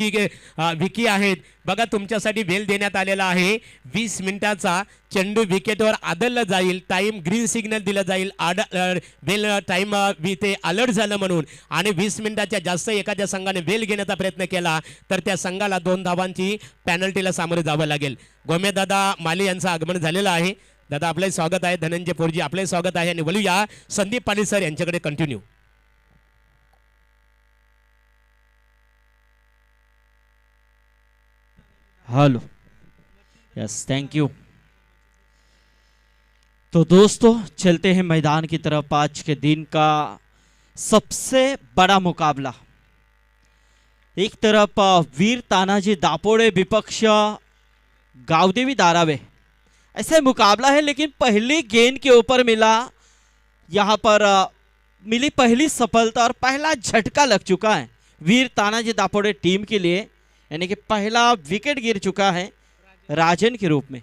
विकी आहेत बघा, तुमच्यासाठी वेल देण्यात आलेला आहे 20 मिनिटाचा. चेंडू विकेटवर आदळला जाईल, टाइम ग्रीन सिग्नल दिला जाईल, वेल टाइम ते अलर्ट झालं म्हणून. आणि 20 मिनिटाच्या जास्त एखाद्या संघाने वेल घेण्याचा प्रयत्न केला तर त्या संघाला 2 धावांची पेनल्टीला सामोरे जावं लागेल. गोमे दादा माली यांचं आगमन झालेलं आहे. दादा आपले स्वागत आहे. धनंजय पोरजी आपले स्वागत आहे. आणि बोलूया संदीप पाटील सर यांच्याकडे continue. Hello, yes, thank you. तो दोस्तों चलते हैं मैदान की तरफ. आज के दिन का सबसे बड़ा मुकाबला. एक तरफ वीर तानाजी दापोड़े विपक्ष गावदेवी धारावे. ऐसा मुकाबला है, लेकिन पहली गेंद के ऊपर मिला यहाँ पर मिली पहली सफलता और पहला झटका लग चुका है वीर तानाजी दापोड़े टीम के लिए. यानी कि पहला विकेट गिर चुका है राजन के रूप में.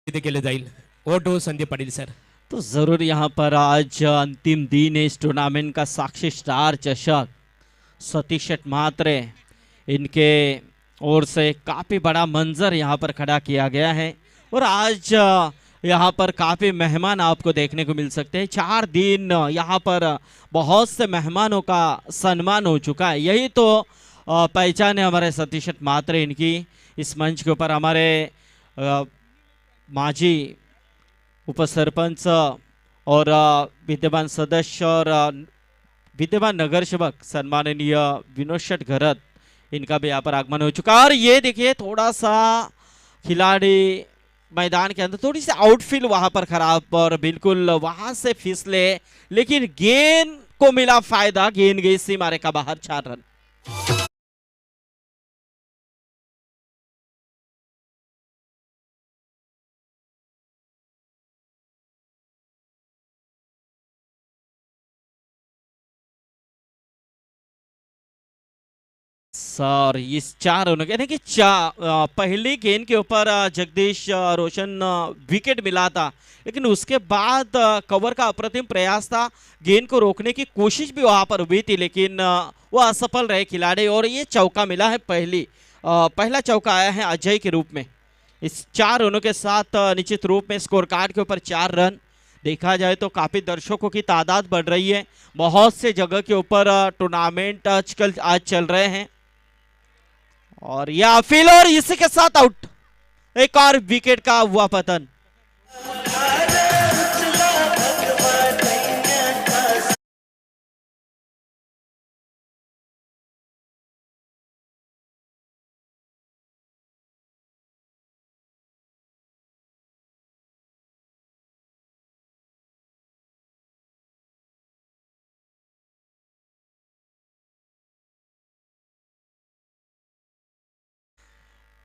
केले जाईल. ओटो संदीप पाटील सर. तो जरूर यहाँ पर आज अंतिम दिन है इस टूर्नामेंट का. साक्षी स्टार चषक सतीश म्हात्रे इनके ओर से काफ़ी बड़ा मंजर यहाँ पर खड़ा किया गया है. और आज यहाँ पर काफ़ी मेहमान आपको देखने को मिल सकते हैं. 4 दिन यहाँ पर बहुत से मेहमानों का सम्मान हो चुका है. यही तो पहचान है हमारे सतीश म्हात्रे इनकी. इस मंच के ऊपर हमारे माजी उपसरपंच और विद्यमान सदस्य और विद्यमान नगर सेवक सम्माननीय विनोद शेठ घरत, इनका भी यहाँ पर आगमन हो चुका है. और ये देखिए थोड़ा सा खिलाड़ी मैदान के अंदर थोड़ी सी आउटफील्ड वहाँ पर खराब और बिल्कुल वहाँ से फिसले, लेकिन गेंद को मिला फायदा. गेंद गई सीमा रेखा बाहर. 4 रन. सर इस 4 रनों के, यानी कि पहली गेंद के ऊपर जगदीश रोशन विकेट मिला था, लेकिन उसके बाद कवर का अप्रतिम प्रयास था. गेंद को रोकने की कोशिश भी वहां पर हुई थी, लेकिन वो असफल रहे खिलाड़ी. और ये चौका मिला है. पहला चौका आया है अजय के रूप में. इस 4 रनों के साथ निश्चित रूप में स्कोर कार्ड के ऊपर 4 रन. देखा जाए तो काफ़ी दर्शकों की तादाद बढ़ रही है. बहुत से जगह के ऊपर टूर्नामेंट आज चल रहे हैं. और यह फील, और इसी के साथ आउट. एक और विकेट का हुआ पतन.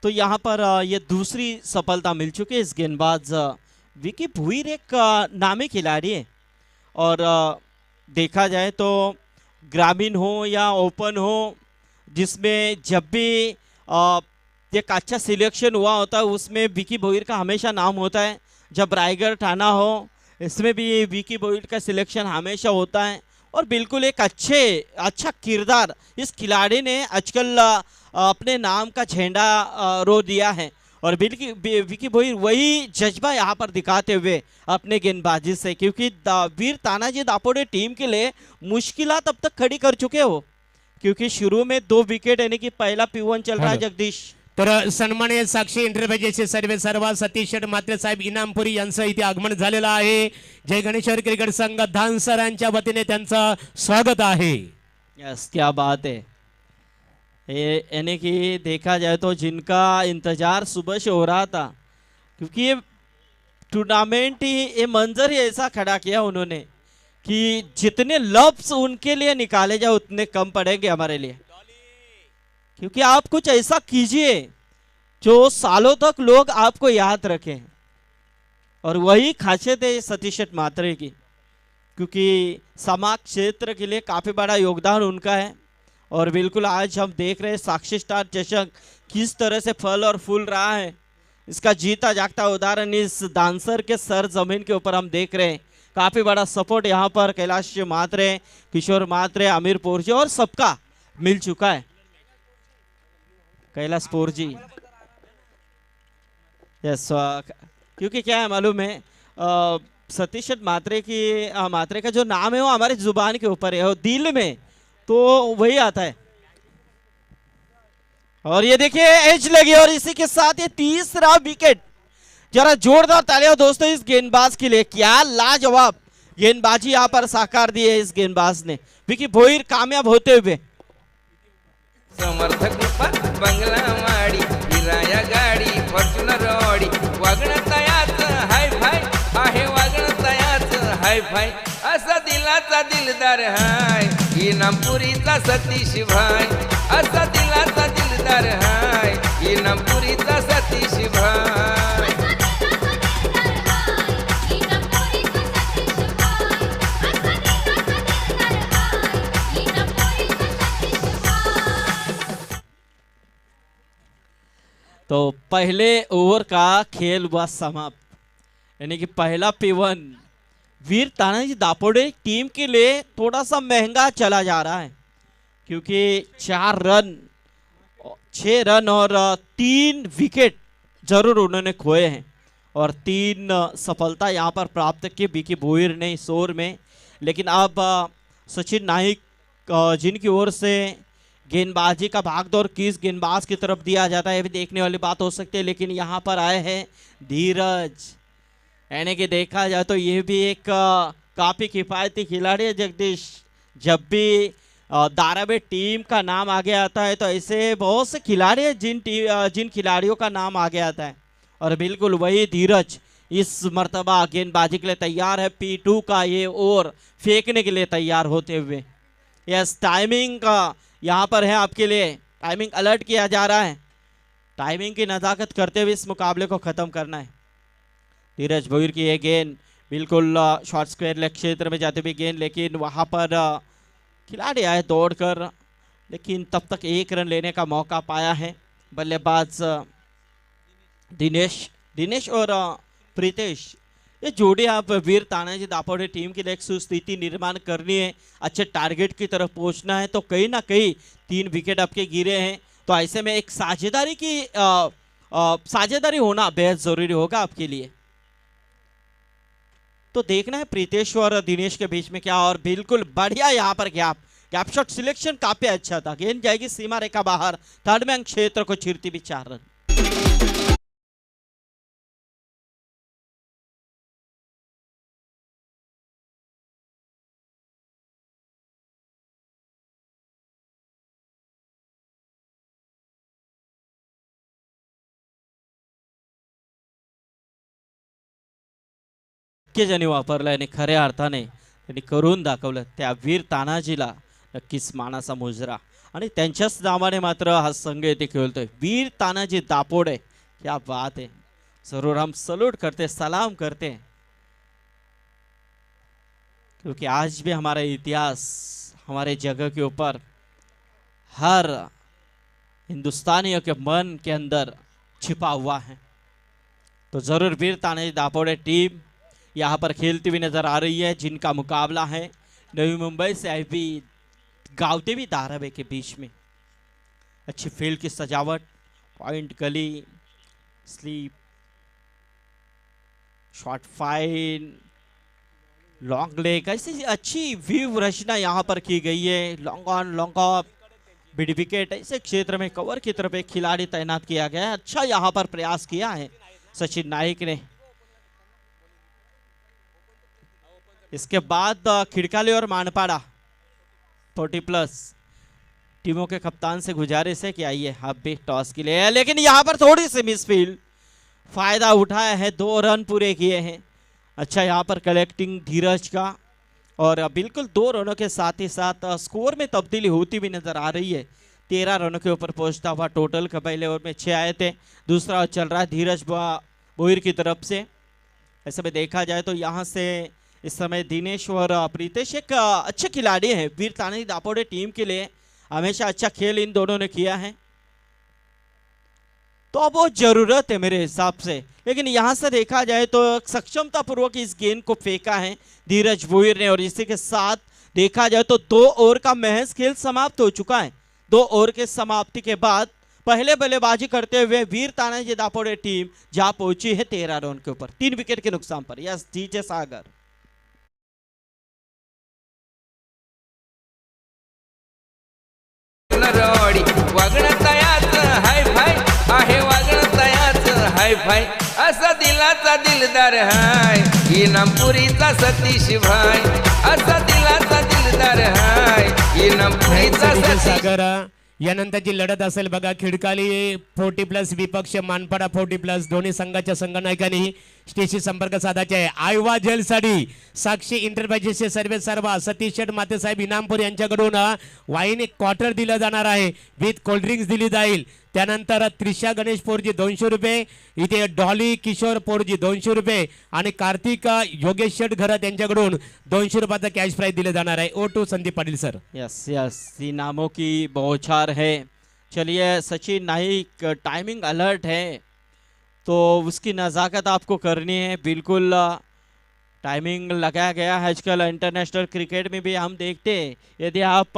तो यहाँ पर ये दूसरी सफलता मिल चुकी है. इस गेंदबाज विकी भुईर एक नामी खिलाड़ी है. और देखा जाए तो ग्रामीण हो या ओपन हो, जिसमें जब भी एक अच्छा सिलेक्शन हुआ होता है उसमें विकी भुईर का हमेशा नाम होता है. जब रायगढ़ थाना हो, इसमें भी विकी भुईर का सिलेक्शन हमेशा होता है. और बिल्कुल एक अच्छा किरदार इस खिलाड़ी ने आजकल अपने नाम का झंडा रो दिया है. और विकी भुईर वही जज्बा यहाँ पर दिखाते हुए अपने गेंदबाजी से, क्योंकि वीर तानाजी दापोड़े टीम के लिए मुश्किलात अब तक खड़ी कर चुके हो, क्योंकि शुरू में 2 विकेट, यानी कि पहला P1 चल रहा है जगदीश. तर सन्माननीय साक्षी इंटरव्ह्यूचे सर्व सतीश म्हात्रे साहेब इनामपुरी यांचं इथे आगमन झालेलं आहे. जय गणेश्वर क्रिकेट संघ धानसरांच्या वतीने त्यांचं स्वागत आहे. यस, क्या बात है. यानी कि देखा जाए तो जिनका इंतजार सुबह से हो रहा था, क्योंकि ये टूर्नामेंट ही, ये मंजर ही ऐसा खड़ा किया उन्होंने कि जितने लफ्ज उनके लिए निकाले जाए उतने कम पड़ेंगे हमारे लिए. क्योंकि आप कुछ ऐसा कीजिए जो सालों तक लोग आपको याद रखें. और वही खासियत है सतीश म्हात्रे की. क्योंकि समाज क्षेत्र के लिए काफ़ी बड़ा योगदान उनका है। और बिल्कुल आज हम देख रहे हैं साक्षी स्टार चषक किस तरह से फल और फूल रहा है, इसका जीता जागता उदाहरण इस डांसर के सर जमीन के ऊपर हम देख रहे हैं। काफ़ी बड़ा सपोर्ट यहाँ पर कैलाश मात्रे, किशोर मात्रे, आमिर पोरजी और सबका मिल चुका है। कैलाश पोरजी, यस, क्योंकि क्या है मालूम है, सतीश मात्रे का जो नाम है वो हमारे जुबान के ऊपर है और दिल में तो वही आता है। और ये देखिए एज लगी और इसी के साथ ये तीसरा विकेट। जरा जोरदार तालियां दोस्तों इस गेंदबाज के लिए, क्या लाजवाब गेंदबाजी यहाँ पर साकार दी है इस गेंदबाज ने। विकी भोईर कामयाब होते हुए। समर्थक बंगला माडी हिराया गाडी फॉर्च्युनर ऑडी वागणं तयाच हाय फाय आहे, वागणं तयाच हाय फाय असा दिलाचा दिलदार हाय, इनामपुरीचा सतीश भाई असा दिलाचा दिलदार हाय, इनामपुरीचा सतीश भाई। तो पहले ओवर का खेल हुआ समाप्त, यानी कि पहला P1 वीर तानाजी दापोडे टीम के लिए थोड़ा सा महंगा चला जा रहा है, क्योंकि 6 रन और 3 विकेट जरूर उन्होंने खोए हैं और 3 सफलता यहाँ पर प्राप्त की विकी भोईर ने इस ओवर में। लेकिन अब सचिन नाइक जिनकी ओर से गेंदबाजी का भागदौड़ किस गेंदबाज की तरफ दिया जाता है ये भी देखने वाली बात हो सकती है। लेकिन यहाँ पर आए हैं धीरज, यानी कि देखा जाए तो ये भी एक काफ़ी किफ़ायती खिलाड़ी है। जगदीश, जब भी धारावी टीम का नाम आगे आता है तो ऐसे बहुत से खिलाड़ी हैं जिन खिलाड़ियों का नाम आगे आता है, और बिल्कुल वही धीरज इस मर्तबा गेंदबाजी के लिए तैयार है। P2 का ये ओवर फेंकने के लिए तैयार होते हुए। यस, टाइमिंग का यहाँ पर है आपके लिए, टाइमिंग अलर्ट किया जा रहा है। टाइमिंग की नज़ाकत करते हुए इस मुकाबले को ख़त्म करना है। धीरज भोईर की ये गेंद बिल्कुल शॉर्ट स्क्वायर लेग क्षेत्र में जाते हुए गेंद, लेकिन वहाँ पर खिलाड़ी आए दौड़कर, लेकिन तब तक 1 रन लेने का मौका पाया है बल्लेबाज दिनेश और प्रीतेश। ये जोड़ी आप वीर तानाजी दापोडे टीम के लिए एक सुस्थिति निर्माण करनी है, अच्छे टारगेट की तरफ पहुंचना है, तो कहीं ना कहीं 3 विकेट आपके गिरे हैं, तो ऐसे में एक साझेदारी होना बेहद जरूरी होगा आपके लिए। तो देखना है प्रीतेश और दिनेश के बीच में क्या, और बिल्कुल बढ़िया यहाँ पर गैप शॉट सिलेक्शन काफी अच्छा था। गेंद जाएगी सीमा रेखा बाहर, थर्ड मैन क्षेत्र को चीरती भी 4 रन। ज्याने वापरला आणि खऱ्या अर्थाने त्यांनी करून दाखवलं त्या वीर तानाजीला नक्कीच मानाचा मुजरा, आणि त्यांच्याच नावाने मात्र हा संघ येथे खेळतोय वीर तानाजी दापोडे। क्या बात है, जरूर हम सल्यूट करते, सलाम करते, क्योंकि आज भी हमारा इतिहास हमारे जगह के ऊपर हर हिंदुस्तानियों के मन के अंदर छिपा हुआ है। तो जरूर वीर तानाजी दापोडे टीम यहाँ पर खेलती हुई नजर आ रही है, जिनका मुकाबला है नवी मुंबई से आई भी गावते भी धारावी के बीच में। अच्छी फील्ड की सजावट, point gully, slip short fine, long leg, ऐसी अच्छी व्यू रचना यहाँ पर की गई है। Long on long off, mid wicket, ऐसे क्षेत्र में कवर की तरफ एक खिलाड़ी तैनात किया गया है। अच्छा यहाँ पर प्रयास किया है सचिन नाइक ने। इसके बाद खिड़काली और मानपाड़ा 40+ टीमों के कप्तान से गुजारिश है कि आइए आप भी टॉस के लिए, लेकिन यहाँ पर थोड़ी सी मिसफील्ड, फायदा उठाया है, 2 रन पूरे किए हैं। अच्छा यहाँ पर कलेक्टिंग धीरज का, और बिल्कुल 2 रनों के साथ ही साथ स्कोर में तब्दीली होती भी नजर आ रही है। 13 रनों के ऊपर पहुंचता हुआ टोटल का पहले ओवर में 6 आए थे, दूसरा चल रहा है धीरज भोईर की तरफ से। ऐसे में देखा जाए तो यहाँ से इस समय दिनेश और प्रीतेश एक अच्छे खिलाड़ी हैं वीर तानाजी दापोडे टीम के लिए। हमेशा अच्छा खेल इन दोनों ने किया है, तो अब वो जरूरत है मेरे हिसाब से। लेकिन यहां से देखा जाए तो सक्षमता पूर्वक इस गेंद को फेंका है धीरज भुईर ने, और इसी के साथ देखा जाए तो 2 ओवर का महज खेल समाप्त हो चुका है। 2 ओवर के समाप्ति के बाद पहले बल्लेबाजी करते हुए वीर तानाजी दापोडे टीम जा पहुंची है 13 रन के ऊपर 3 विकेट के नुकसान पर। यस डीजे सागर। रॉडी वागणं तयाच हाय फाय आहे, वागणं तयाच हाय फाय असा दिलाचा दिलदार हाय, इनामपुरीचा सतीश भाई असा दिलाचा दिलदार हाय, इनामपुरीचा डीजे सतीश। सागर यानंतरची लढत असेल बघा, खिडकाली 40+ विपक्ष मानपाडा 40+, दोन्ही संघाच्या संघनायकांनी स्टेजशी संपर्क साधायचे आहे। आयवा जेलसाठी साक्षी इंटरप्राइजेसचे सर्वे सर्वा सतीश शेठ मातेसाहेब इनामपूर यांच्याकडून वाईन एक क्वार्टर दिलं जाणार आहे, विथ कोल्ड्रिंक्स दिली जाईल। त्यानंतर त्रिशा गणेश पोरजी 200 रुपये, इथे डॉली किशोर पोरजी 200 रुपये आणि कार्तिक योगेश शेठ घरत यांच्याकडून 200 रुपयाचा कॅश प्राइज दिले जाणार आहे। O2 Sandeep Patil sir. Yes yes, इनामों की बौछार है। चलिए सचिन नाइक टाइमिंग अलर्ट है, तो उसकी नज़ाकत आपको करनी है। बिल्कुल टाइमिंग लगाया गया है। आजकल इंटरनेशनल क्रिकेट में भी हम देखते हैं यदि आप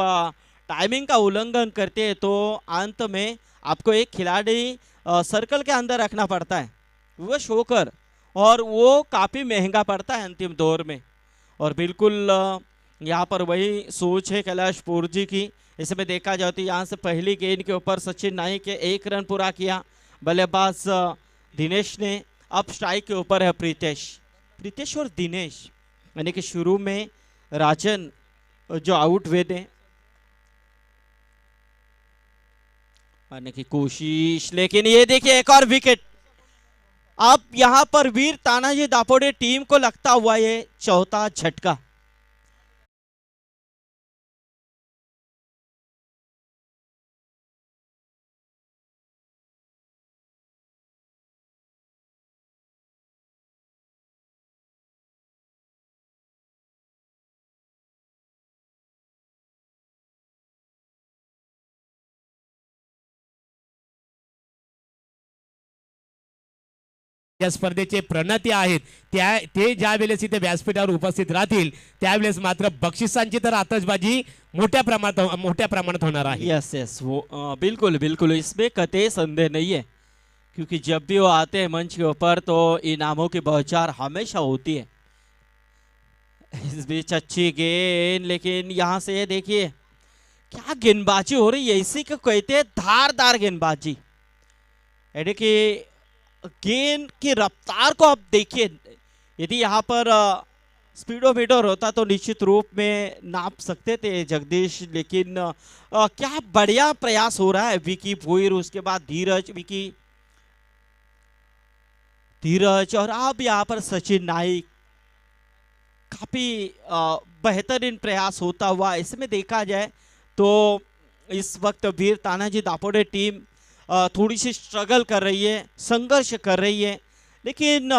टाइमिंग का उल्लंघन करते हैं तो अंत में आपको एक खिलाड़ी सर्कल के अंदर रखना पड़ता है, वो शोकर, और वो काफ़ी महंगा पड़ता है अंतिम दौर में। और बिल्कुल यहाँ पर वही सोच है कैलाश पूर्जी की। इसमें देखा जाए तो यहाँ से पहली गेंद के ऊपर सचिन नाइक के 1 रन पूरा किया। बल्लेबाज दिनेश ने, अब स्ट्राइक के ऊपर है प्रीतेश और दिनेश, यानी कि शुरू में राजन जो आउट हुए थे, आने की कोशिश, लेकिन ये देखिए एक और विकेट। अब यहां पर वीर तानाजी दापोडे टीम को लगता हुआ ये चौथा झटका। या स्पर्धेचे प्रणेते आहेत ते ज्या वेळेस इथे व्यासपीठावर उपस्थित राहतील त्यावेळेस मात्र बक्षिसांची तर आतषबाजी मोठ्या प्रमाणात होणार आहे। यस यस, वो बिल्कुल बिल्कुल, इसमें कतई संदेह नहीं है, क्योंकि जब भी वो आते हैं मंच के ऊपर तो इनामों की बौछार हमेशा होती है। इस बीच अच्छी गेंद, लेकिन यहाँ से ये देखिए क्या गेंदबाजी हो रही है, इसी को कहते हैं धारदार गेंदबाजी। यानी कि गेंद की रफ्तार को आप देखिए, यदि यहाँ पर स्पीडोमीटर होता तो निश्चित रूप में नाप सकते थे जगदीश, लेकिन क्या बढ़िया प्रयास हो रहा है। विकी भुईर, उसके बाद धीरज और अब यहाँ पर सचिन नाइक, काफी बेहतरीन प्रयास होता हुआ। इसमें देखा जाए तो इस वक्त वीर तानाजी दापोडे टीम थोड़ी सी स्ट्रगल कर रही है, संघर्ष कर रही है, लेकिन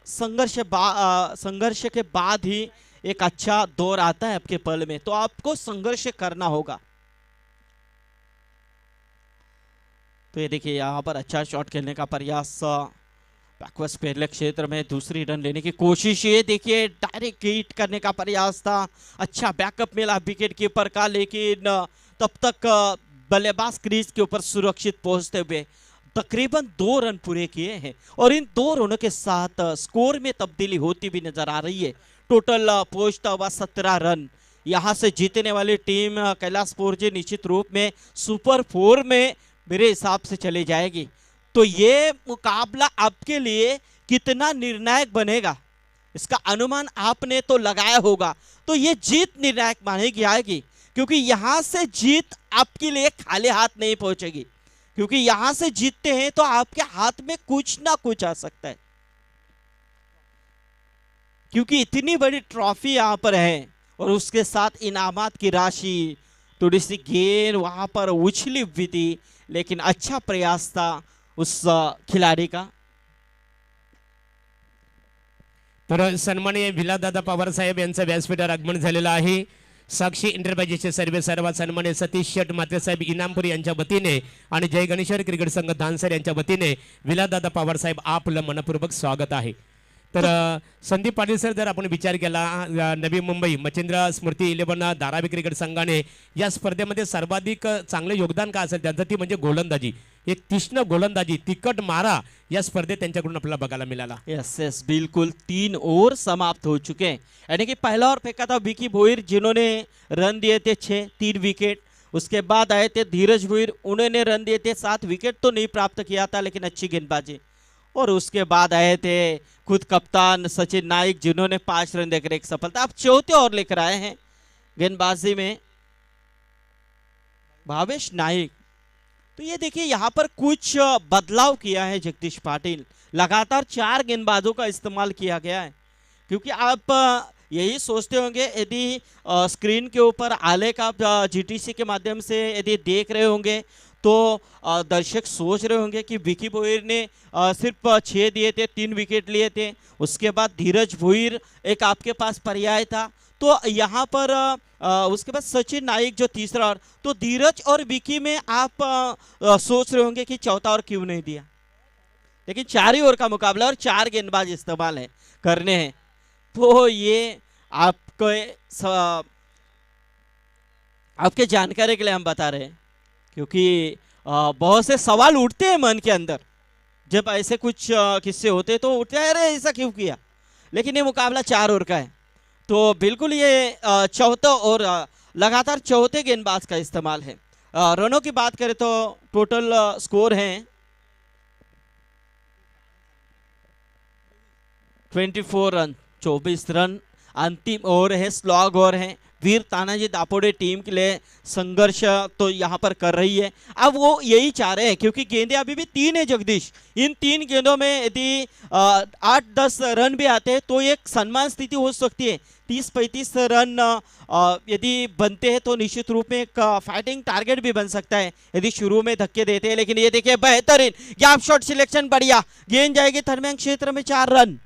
संघर्ष के बाद ही एक अच्छा दौर आता है आपके पल में, तो आपको संघर्ष करना होगा। तो ये देखिए यहाँ पर अच्छा शॉट खेलने का प्रयास, बैकवर्ड पहले क्षेत्र में दूसरी रन लेने की कोशिश, ये देखिए डायरेक्ट हिट करने का प्रयास था। अच्छा बैकअप मिला विकेट कीपर का, लेकिन तब तक बल्लेबाज क्रीज के ऊपर सुरक्षित पहुंचते हुए तकरीबन 2 रन पूरे किए हैं, और इन 2 रनों के साथ स्कोर में तब्दीली होती भी नजर आ रही है। टोटल पहुंचता हुआ 17 रन। यहां से जीतने वाली टीम कैलाशपुर जी निश्चित रूप में सुपर 4 में मेरे हिसाब से चली जाएगी। तो ये मुकाबला आपके लिए कितना निर्णायक बनेगा इसका अनुमान आपने तो लगाया होगा। तो ये जीत निर्णायक मानी जाएगी, क्योंकि यहां से जीत आपके लिए खाली हाथ नहीं पहुंचेगी, क्योंकि यहां से जीतते हैं तो आपके हाथ में कुछ ना कुछ आ सकता है, क्योंकि इतनी बड़ी ट्रॉफी यहां पर है और उसके साथ इनामात की राशि। थोड़ी सी गेंद वहां पर उछली हुई थी, लेकिन अच्छा प्रयास था उस खिलाड़ी का। तर सन्माननीय विलासदादा पवार साहेब यांचं व्यासपीठावर आगमन झालेलं आहे. साक्षी एंटरप्राइजेसचे सर्वात सन्माननीय सतीश शेट मातेसाहेब इनामपुरी यांच्या वतीने आणि जय गणेश्वर क्रिकेट संघ धानसर यांच्या वतीने विलासदादा पवार साहेब आपलं मनपूर्वक स्वागत आहे. तर संदीप पाटील सर, जर आपण विचार केला नवी मुंबई मच्छिंद्र स्मृती 11 धारावी क्रिकेट संघाने या स्पर्धेमध्ये सर्वाधिक चांगले योगदान का असेल त्यांचं, ती म्हणजे गोलंदाजी. एक तीक्ष्ण गोलंदाजी, तिकट मारा या स्पर्धेत त्यांच्याकडून आपल्याला बघायला मिळाला. यस बिल्कुल 3 ओवर समाप्त हो चुके हैं, यानी कि पहला ओवर फेंका था विकी भोईर जिन्होंने रन दिए थे 6, 3 विकेट. उसके बाद आए थे धीरज भोईर, उन्होंने रन दिए थे 7 विकेट तो नहीं प्राप्त किया था लेकिन अच्छी गेंदबाजी. और उसके बाद आए थे खुद कप्तान सचिन नाइक जिन्होंने 5 रन देकर एक सफलता. अब चौथे ओवर लेकर आए हैं गेंदबाजी में भावेश नाइक. तो ये देखिए यहाँ पर कुछ बदलाव किया है जगदीश पाटिल. लगातार 4 गेंदबाजों का इस्तेमाल किया गया है, क्योंकि आप यही सोचते होंगे यदि स्क्रीन के ऊपर आलेख आप जीटीसी के माध्यम से यदि देख रहे होंगे तो दर्शक सोच रहे होंगे कि विकी भोईर ने सिर्फ 6 दिए थे, 3 विकेट लिए थे. उसके बाद धीरज भोईर एक आपके पास पर्याय था. तो यहाँ पर उसके बाद सचिन नाइक जो तीसरा ओवर, तो धीरज और विकी में आप सोच रहे होंगे कि चौथा ओवर क्यों नहीं दिया, लेकिन 4 ही ओवर का मुकाबला और 4 गेंदबाज इस्तेमाल है करने हैं. तो ये आपके जानकारी के लिए हम बता रहे हैं, क्योंकि बहुत से सवाल उठते हैं मन के अंदर जब ऐसे कुछ किस्से होते तो उठते हैं, अरे ऐसा क्यों किया. लेकिन ये मुकाबला 4 ओवर का है, तो बिल्कुल ये चौथा और लगातार चौथे गेंदबाज का इस्तेमाल है. रनों की बात करें तो टोटल स्कोर हैं 24 रन, 24 रन. अंतिम ओवर है, स्लॉग ओवर है. वीर तानाजी दापोडे टीम के लिए संघर्ष तो यहाँ पर कर रही है. अब वो यही चाह रहे हैं, क्योंकि गेंदें अभी भी 3 है जगदीश. इन 3 गेंदों में यदि 8-10 रन भी आते हैं तो एक सम्मान स्थिति हो सकती है. 30-35 रन यदि बनते हैं तो निश्चित रूप में एक फाइटिंग टारगेट भी बन सकता है यदि शुरू में धक्के देते हैं. लेकिन ये देखिए बेहतरीन गैप शॉट सिलेक्शन, बढ़िया गेंद जाएगी थर्मैंग क्षेत्र में. 4 रन.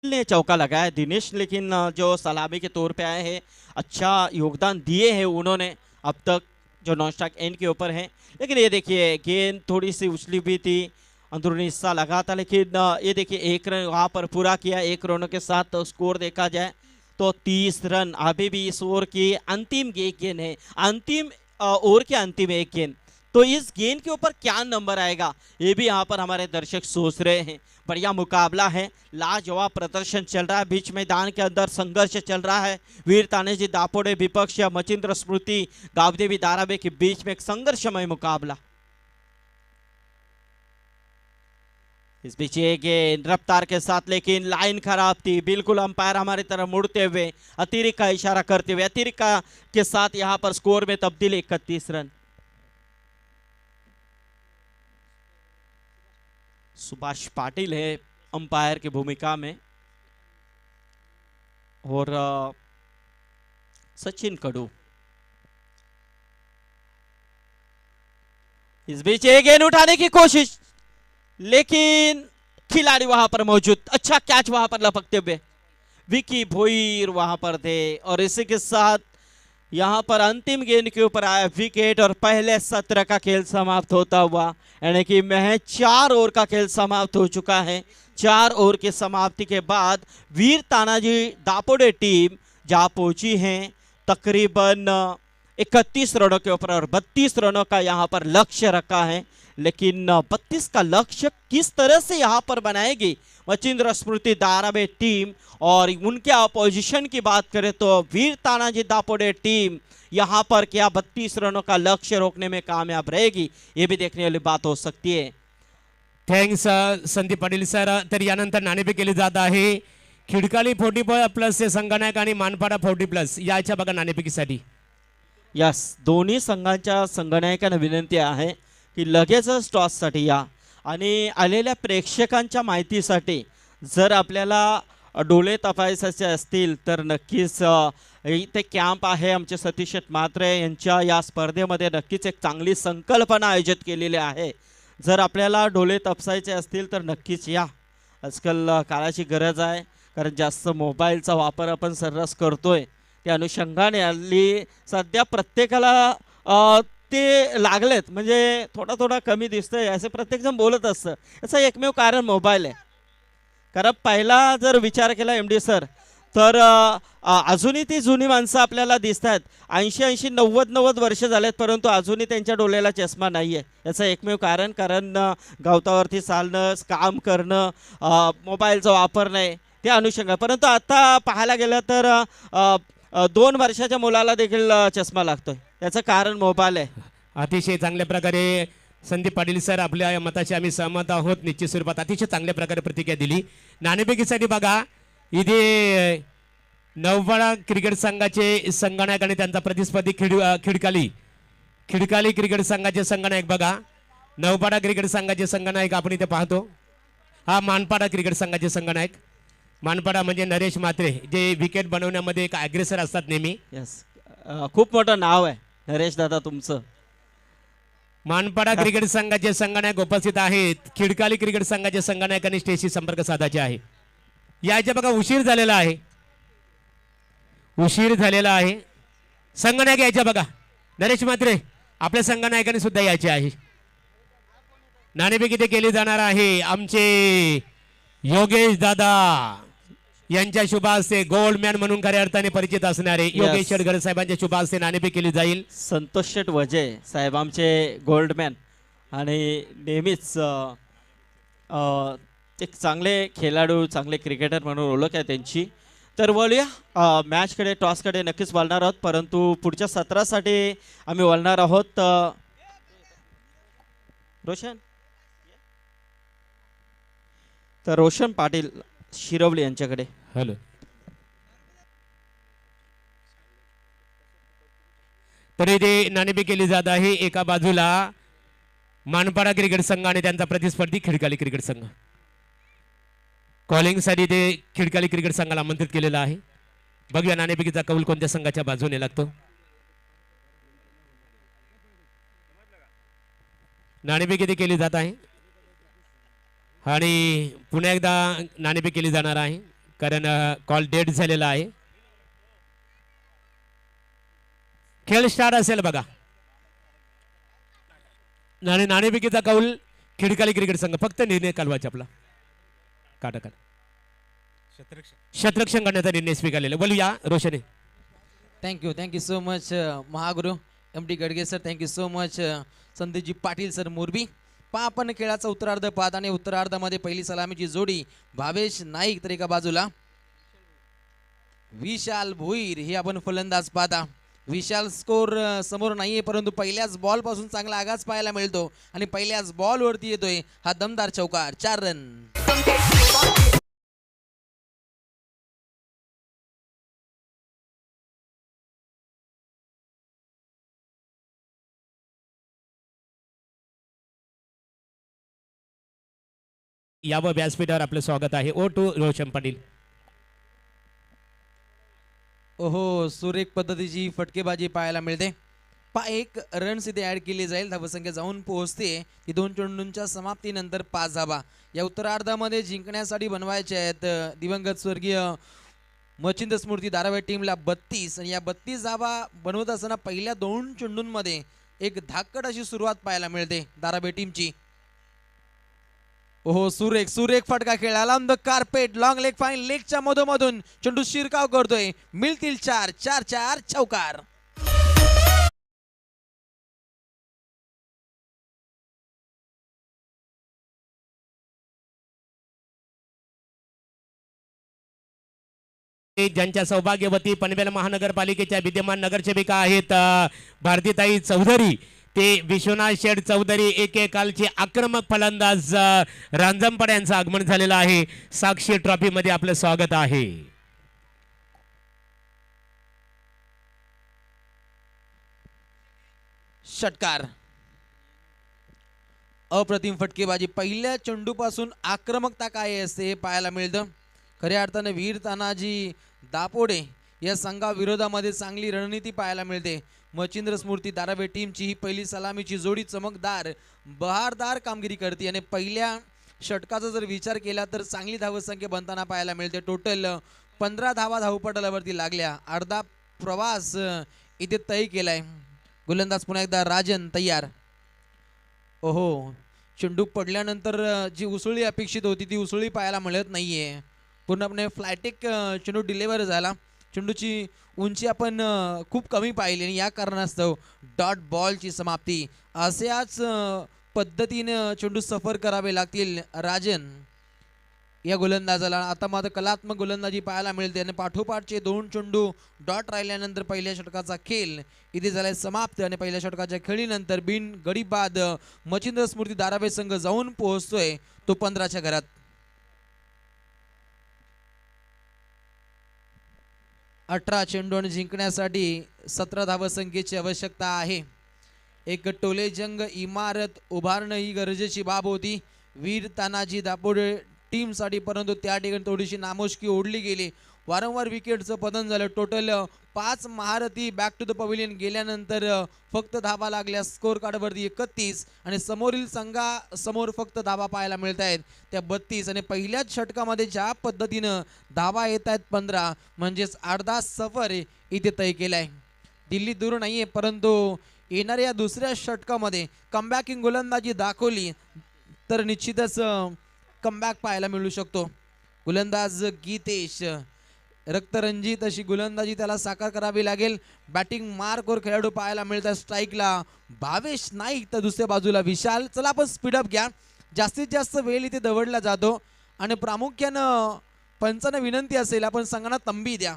ने चौका लगाया दिनेश, लेकिन जो सलामी के तौर पे आए हैं, अच्छा योगदान दिए हैं उन्होंने अब तक जो नॉन स्ट्राइक एंड के ऊपर है. लेकिन ये देखिए गेंद थोड़ी सी उछली भी थी, अंदरूनी हिस्सा लगा था, लेकिन ये देखिए 1 रन वहाँ पर पूरा किया. 1 रनों के साथ तो स्कोर देखा जाए तो 30 रन. अभी भी इस ओवर की अंतिम गेंद है, अंतिम ओवर के अंतिम एक गेंद. तो इस गेंद के ऊपर क्या नंबर आएगा ये भी यहाँ पर हमारे दर्शक सोच रहे हैं. बढ़िया मुकाबला है, लाजवाब प्रदर्शन चल रहा है, बीच मैदान के अंदर संघर्ष चल रहा है. वीर तानाजी दापोडे विपक्ष मचिंद्र स्मृति गावदेवी धारावी के बीच में एक संघर्षमय मुकाबला. इस बीच ये गेंद रफ्तार के साथ, लेकिन लाइन खराब थी. बिल्कुल अंपायर हमारी तरफ मुड़ते हुए अतिरिक्त का इशारा करते हुए अतिरिक्त के साथ यहाँ पर स्कोर में तब्दीली. 31 रन. सुभाष पाटिल है अंपायर की भूमिका में और सचिन कडू. इस बीच एक गेंद उठाने की कोशिश, लेकिन खिलाड़ी वहां पर मौजूद. अच्छा कैच वहां पर लपकते हुए विकी भोईर वहां पर थे. और इसी के साथ यहां पर अंतिम गेंद के ऊपर आया विकेट और पहले सत्र का खेल समाप्त होता हुआ, यानी कि महज 4 ओवर का खेल समाप्त हो चुका है. 4 ओवर की समाप्ति के बाद वीर तानाजी दापोडे टीम जहां पहुंची है तकरीबन 31 रनों के ऊपर और 32 रनों का यहां पर लक्ष्य रखा है. लेकिन 32 का लक्ष्य किस तरह से यहां पर बनाएगी मचिंद्र स्मृति धारावी टीम. और उनके अपोजिशन की बात करें तो वीर तानाजी दापोडे टीम यहां पर क्या 32 रनों का लक्ष्य रोकने में कामयाब रहेगी, ये भी देखने वाली बात हो सकती है. Thanks Sandeep Patil sir. तर यानंतर नाणेफेक केली जात आहे. खिडकाली 40+ चे संगणक आणि मानपाडा 40+ याच्या बघा नाणेफेकीसाठी. यस, दोन्ही संघांच्या संघनायकांना विनंती आहे की लगेचच टॉससाठी या. आणि आलेल्या प्रेक्षकांच्या माहितीसाठी जर आपल्याला डोळे तपासायचे असतील तर नक्कीच इथे कॅम्प आहे आमचे सतीश शेठ म्हात्रे यांच्या या स्पर्धेमध्ये नक्कीच एक चांगली संकल्पना आयोजित केलेली आहे. जर आपल्याला डोळे तपासायचे असतील तर नक्कीच या. आजकाल काळाची गरज आहे, कारण जास्त मोबाईलचा वापर आपण सर्रास करतोय. त्या अनुषंगाने हल्ली सध्या प्रत्येकाला ते लागलेत, म्हणजे थोडा थोडा कमी दिसतंय असे प्रत्येकजण बोलत असतं. याचं एकमेव कारण मोबाईल आहे. कारण पहिला जर विचार केला एम डी सर तर अजूनही ती जुनी माणसं आपल्याला दिसत आहेत. 80-80, 90-90 वर्ष झालेत, परंतु अजूनही त्यांच्या डोळ्याला चष्मा नाही आहे. याचं एकमेव कारण गवतावरती चालणं, काम करणं, मोबाईलचा वापर नाही त्या अनुषंगा. परंतु आता पाहायला गेलं तर 2 वर्षाच्या मुलाला देखील चष्मा लागतोय. याचं कारण मोबाईल आहे. अतिशय चांगल्या प्रकारे संदीप पाटील सर आपल्या या मताशी आम्ही सहमत आहोत. निश्चित स्वरूपात अतिशय चांगल्या प्रकारे प्रतिक्रिया दिली. नाणेफेकीसाठी बघा इथे नववाडा क्रिकेट संघाचे संगणक आणि त्यांचा प्रतिस्पर्धी खिडकाली क्रिकेट संघाचे संगणक बघा. नववाडा क्रिकेट संघाचे संगणक आपण इथे पाहतो. हा मानपाडा क्रिकेट संघाचे संगणक. मानपाडा म्हणजे नरेश म्हात्रे, जे विकेट बनवण्यामध्ये एक अग्रेसर असतात नेहमी. यस, खूप मोठं नाव आहे नरेश दादा तुमचं. मानपाडा क्रिकेट संघाचे संगणक उपस्थित आहेत. खिडकाली क्रिकेट संघाचे संगणकांनी स्टेजशी संपर्क साधायचे आहे. याच्या बघा उशीर झालेला आहे, उशीर झालेला आहे. संगणक यायच्या बघा. नरेश म्हात्रे आपल्या संगणकाने सुद्धा यायचे आहे. नाणेफेक इथे केली जाणार आहे. आमचे योगेश दादा यांच्या शुभ हस्ते गोल्डमॅन म्हणून खऱ्या अर्थाने परिचित असणारे योगेश शेटकर साहेबांच्या शुभ हस्ते नाणेफेक केली जाईल. संतोष शेठ वजे साहेब आमचे गोल्डमॅन आणि नेहमीच एक चांगले खेळाडू, चांगले क्रिकेटर म्हणून ओळख आहे त्यांची. तर वळूया मॅचकडे, टॉसकडे नक्कीच वळणार आहोत, परंतु पुढच्या सत्रासाठी आम्ही वळणार आहोत. रोशन, तर रोशन पाटील शिरवली यांच्याकडे. हॅलो. तरी ते नाणेफेक केली जात आहे. एका बाजूला मानपाडा क्रिकेट संघ आणि त्यांचा प्रतिस्पर्धी खिडकाली क्रिकेट संघ. कॉलिंगसाठी ते खिडकाली क्रिकेट संघाला आमंत्रित केलेलं आहे. बघूया नाणेफेकीचा कौल कोणत्या संघाच्या बाजूने लागतो. नाणेफेक इथे केली जात आहे आणि पुन्हा एकदा नाणेफेक केली जाणार आहे, कारण कॉल डेट झालेला आहे. खेळ स्टार्ट असेल बघा. नाणेफेकीचा कौल खिडकाली क्रिकेट संघ. फक्त निर्णय कालवायचा आपला. काटा शतरक्षण करण्याचा निर्णय स्वीकारलेला. बोलूया रोशने. थँक्यू सो मच महागुरु M D Gadge sir. Thank you so much संदीपजी पाटील सर मोरबी. आपण खेळाचा उत्तरार्ध पाहत आणि उत्तरार्धामध्ये पहिली सलामीची जोडी भावेश नाईक तर एका बाजूला विशाल भोईर हे आपण फलंदाज पाहता. विशाल स्कोर समोर नाहीये, परंतु पहिल्याच बॉल पासून चांगला आगाज पाहायला मिळतो आणि पहिल्याच बॉल वरती येतोय हा दमदार चौकार. 4 रन. यावं व्यासपीठावर आपलं स्वागत आहे. ओ टू रोशन पाटील. ओहो, सुरेख पद्धतीची फटकेबाजी पाहायला मिळते. 1 रन्स इथे ऍड केली जाईल. धावसंख्या जाऊन पोहोचते ती 2 चेंडूंच्या समाप्तीनंतर 5 धावा या उत्तरार्धामध्ये जिंकण्यासाठी बनवायचे आहेत. दिवंगत स्वर्गीय मचिंद स्मृती धारावी टीमला 32 आणि या 32 धावा बनवत असताना पहिल्या 2 चेंडूंमध्ये एक धाकट अशी सुरुवात पाहायला मिळते धारावी टीमची. ओहो, सुरेख फटका खेळाला on the carpet. Long leg, fine लेगच्या मधोमधून चेंडू शिरकाव करतोय. मिळतील 4 चौकार. ज्यांच्या सौभाग्यवती पनवेल महानगरपालिकेच्या विद्यमान नगरसेविका आहेत भारतीताई चौधरी ते विश्वनाथ शेठ चौधरी, एकेकालचे आक्रमक फलंदाज रांजणपाडे यांचं आगमन झालेलं आहे. साक्षी ट्रॉफी मध्ये आपलं स्वागत आहे. षटकार. अप्रतिम फटकेबाजी. पहिल्या चेंडूपासून आक्रमकता काय असते हे पाहायला मिळतं. खऱ्या अर्थाने वीर तानाजी दापोडे या संघाविरोधामध्ये चांगली रणनीती पाहायला मिळते. मच्छिंद्र स्मृती दारावे टीमची ही पहिली सलामीची जोडी चमकदार बहारदार कामगिरी करते आणि पहिल्या षटकाचा जर विचार केला तर चांगली धावसंख्या बनताना पाहायला मिळते. टोटल 15 धावा धावपटलावरती लागल्या. अर्धा प्रवास इथे तय केलाय. गोलंदाज पुन्हा एकदा राजन तयार. ओहो, चेंडू पडल्यानंतर जी उसळी अपेक्षित होती ती उसळी पाहायला मिळत नाहीये. पूर्णपणे फ्लॅटिक चेंडू डिलिव्हर झाला. चेंडूची उंची आपण खूप कमी पाहिली आणि या कारणास्तव डॉट बॉलची समाप्ती. अशाच पद्धतीनं चेंडू सफर करावे लागतील राजन या गोलंदाजाला. आता मात्र कलात्मक गोलंदाजी पाहायला मिळते आणि पाठोपाठचे 2 चेंडू डॉट राहिल्यानंतर पहिल्या षटकाचा खेळ इथे झालाय समाप्त. आणि पहिल्या षटकाच्या खेळीनंतर बिन गडी बाद मच्छिंद्र स्मृती दारावे संघ जाऊन पोहोचतोय तो 15च्या घरात. अठरा चेंडू आणि जिंकण्यासाठी 17 धावसंख्येची आवश्यकता आहे. एक टोलेजंग इमारत उभारणं ही गरजेची बाब होती वीर तानाजी दापोडे टीमसाठी, परंतु त्या ठिकाणी थोडीशी नामुष्की ओढली गेली. वारंवार विकेटचं पतन झालं. टोटल 5 महारथी बॅक टू द पवेलियन गेल्यानंतर फक्त धावा लागल्या स्कोर कार्डवरती 31 आणि समोरील संघासमोर फक्त धावा पाहायला मिळत आहेत त्या 32. आणि पहिल्याच षटकामध्ये ज्या पद्धतीनं धावा येत आहेत 15 म्हणजेच अर्धा सफर इथे तय केलाय. दिल्ली दूर नाहीये, परंतु येणाऱ्या दुसऱ्या षटकामध्ये कमबॅकिंग गोलंदाजी दाखवली तर निश्चितच कमबॅक पाहायला मिळू शकतो. गोलंदाज गीतेश रक्तरंजित अशी गोलंदाजी त्याला साकार करावी लागेल. बॅटिंग मार्कवर खेळाडू पाहायला मिळतात. स्ट्राईकला भावेश नाईक तर दुसऱ्या बाजूला विशाल. चला आपण स्पीडअप घ्या. जास्तीत जास्त वेळ इथे दवडला जातो आणि प्रामुख्यानं पंचांना विनंती असेल आपण संघांना तंबी द्या.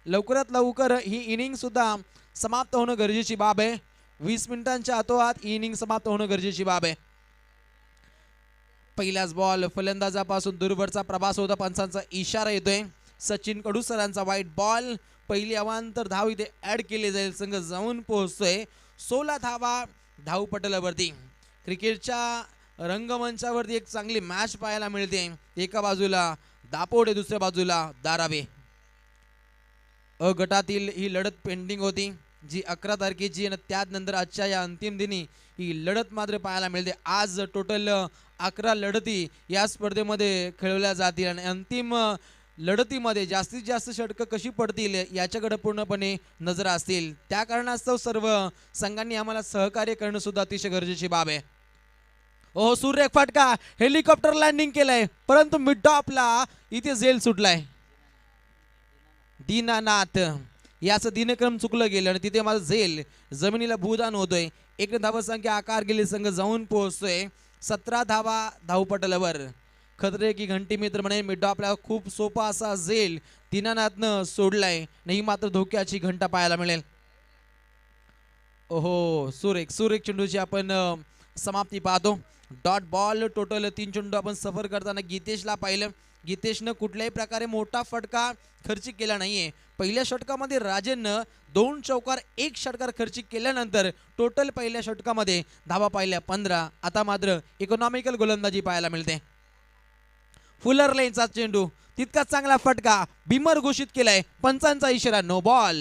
लवकरात लवकर ही इनिंग सुद्धा समाप्त होणं गरजेची बाब आहे. 20 मिनिटांच्या आतोआत ही इनिंग समाप्त होणं गरजेची बाब आहे. पहिलाच बॉल फलंदाजापासून दूरवरचा प्रवास होता. पंचांचा इशारा येतोय. सचिन कडू सरांचा वाईट बॉल. पहिली अवांतर धाव इथे ऍड केली जाईल. संघ जाऊन पोहोचतोय 16 धावा धावपटलावरती. क्रिकेटच्या रंगमंचावरती एक चांगली मॅच पाहायला मिळते. एका बाजूला दापोडे, दुसऱ्या बाजूला दारावे. अ गटातील ही लढत पेंडिंग होती जी 11 तारखेची आणि त्यानंतर आजच्या या अंतिम दिनी ही लढत मात्र पाहायला मिळते. आज टोटल 11 लढती या स्पर्धेमध्ये खेळवल्या जातील आणि अंतिम लढतीमध्ये जास्तीत जास्त षटकं कशी पडतील याच्याकडे पूर्णपणे नजर असतील. त्या कारणास्तव सर्व संघांनी आम्हाला सहकार्य करणं सुद्धा अतिशय गरजेची बाब आहे. ओह, सूर्य फटका. हेलिकॉप्टर लँडिंग केलंय परंतु मिड टॉपला इथे झेल सुटलाय. दीनानाथ याचं दिनक्रम चुकलं गेलं आणि तिथे माझं झेल जमिनीला भूदान होतोय. एक धावसंख्या आकार गेली. संघ जाऊन पोहोचतोय 17 धावा धावपटलावर. खतरे की घंटी मित्र म्हणे मिड आपल्याला खूप सोपा असा झेल दीनानाथनं सोडलाय. नाही मात्र धोक्याची घंटा पाहायला मिळेल. ओहो, सुरेख चेंडूची आपण समाप्ती पाहतो. Dot ball. टोटल 3 चेंडू आपण सफर करताना गीतेशला पाहिलं. गीतेशनं कुठल्याही प्रकारे मोठा फटका खर्चिक केला नाहीये. पहिल्या षटकामध्ये राजननं 2 चौकार 1 षटकार खर्चिक केल्यानंतर टोटल पहिल्या षटकामध्ये धावा पाहिल्या 15. आता मात्र इकॉनॉमिकल गोलंदाजी पाहायला मिळते. फुलर लेनचा चेंडू तितकाच चांगला फटका बिमर घोषित केलाय. पंचांचा इशारा नो बॉल.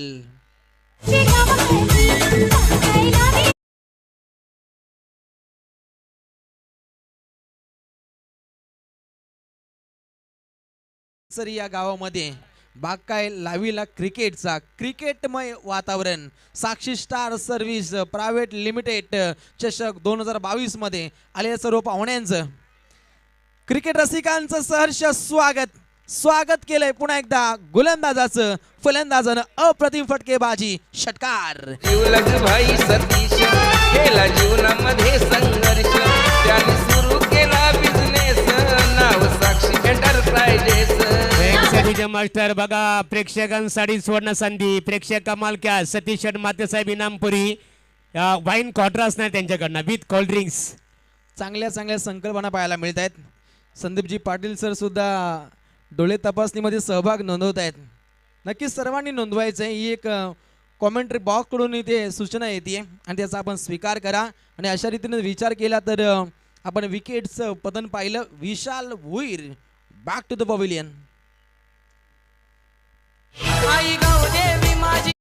सरी या गावामध्ये बाग लावीला क्रिकेटचा क्रिकेटमय वातावरण. साक्षी स्टार सर्व्हिस प्रायव्हेट लिमिटेड चषक 2022 मध्ये आलेल्या सर्व पाहुण्यांचं क्रिकेट रसिकांचं सहर्ष स्वागत केलंय. पुन्हा एकदा गोलंदाजाचं फलंदाजानं अप्रतिम फटकेबाजी षटकार. जीवलग भाई सतीश केला जीवनामध्ये संघर्ष. त्याने सुरू केला बिझनेस नाव साक्षी एंटरप्राइजेस. मास्टर बघा प्रेक्षकांसाठी सुवर्ण संधी. प्रेक्षक कमाल क्या सतीश मातेसाहेब इनामपुरी वाईन क्वार्टर असणार त्यांच्याकडनं विथ कोल्ड ड्रिंक्स. चांगल्या संकल्पना पाहायला मिळत आहेत. संदीपजी पाटील सर सुद्धा डोळे तपासणीमध्ये सहभाग नोंदवत आहेत. नक्कीच सर्वांनी नोंदवायचं आहे. ही एक कॉमेंट्री बॉक्सकडून इथे सूचना येते आणि त्याचा आपण स्वीकार करा. आणि अशा रीतीने विचार केला तर आपण विकेटचं पतन पाहिलं. विशाल Bhuir back to the pavilion. आई गौदेवी माझी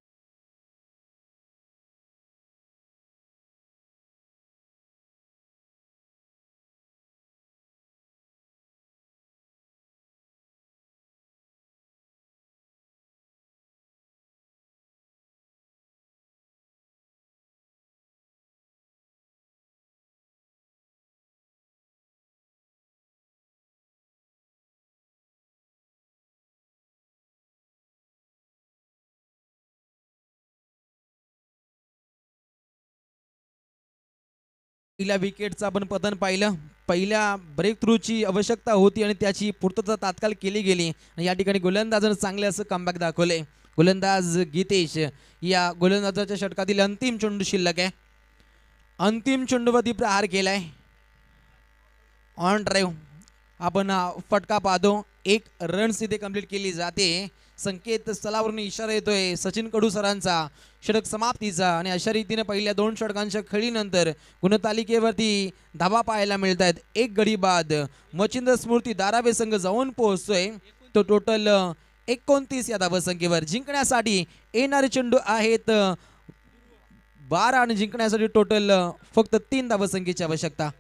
पहिल्या विकेटचं आपण पतन पाहिलं. पहिल्या ब्रेक थ्रूची आवश्यकता होती आणि त्याची पूर्तता तात्काळ केली गेली. आणि या ठिकाणी गोलंदाजानं चांगले असं कमबॅक दाखवले. गोलंदाज गीतेश या गोलंदाजाच्या षटकातील अंतिम चेंडू शिल्लक आहे. अंतिम चेंडूवरती प्रहार केलाय. ऑन ड्राईव्ह आपण फटका पाहतो. 1 रन्स इथे कंप्लीट केली जाते. संकेत स्थळावरून इशारा येतोय सचिन कडू सरांचा षटक समाप्तीचा. आणि अशा रीतीने पहिल्या 2 षटकांच्या खेळीनंतर गुणतालिकेवरती धावा पाहायला मिळत आहेत. 1 गडी बाद मच्छिंद्र स्मृती धारावे संघ जाऊन पोहोचतोय. तो टोटल 29 या धावसंख्येवर. जिंकण्यासाठी येणारे चेंडू आहेत 12 आणि जिंकण्यासाठी टोटल फक्त 3 धावसंख्येची आवश्यकता.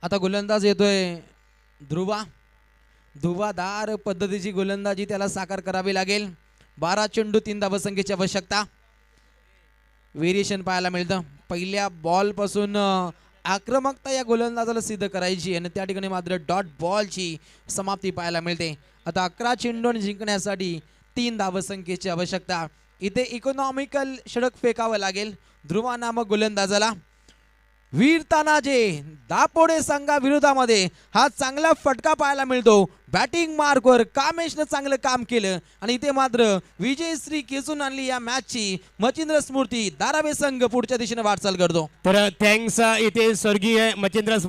आता गोलंदाज येतोय ध्रुवाधार पद्धतीची गोलंदाजी त्याला साकार करावी लागेल. 12 चेंडू 3 धावसंख्येची आवश्यकता. व्हेरिएशन पाहायला मिळतं. पहिल्या बॉल पासून आक्रमकता या गोलंदाजाला सिद्ध करायची आणि त्या ठिकाणी मात्र डॉट बॉलची समाप्ती पाहायला मिळते. आता 11 चेंडू जिंकण्यासाठी 3 धावसंख्येची आवश्यकता. इथे इकॉनॉमिकल षटक फेकावं लागेल ध्रुवा नामक गोलंदाजाला. वीर तानाजे दापोडे संघाविरोधामध्ये हा चांगला फटका पाहायला मिळतो. बॅटिंग मार्कवर कामेशनं चांगलं काम केलं आणि इथे मात्र विजयश्री खेचून आणली या मॅचची. मच्छिंद्र स्मृती धारावे संघ पुढच्या दिशेने वाटचाल करतो. तर थँक्स इथे स्वर्गीय मच्छिंद्र स्मृती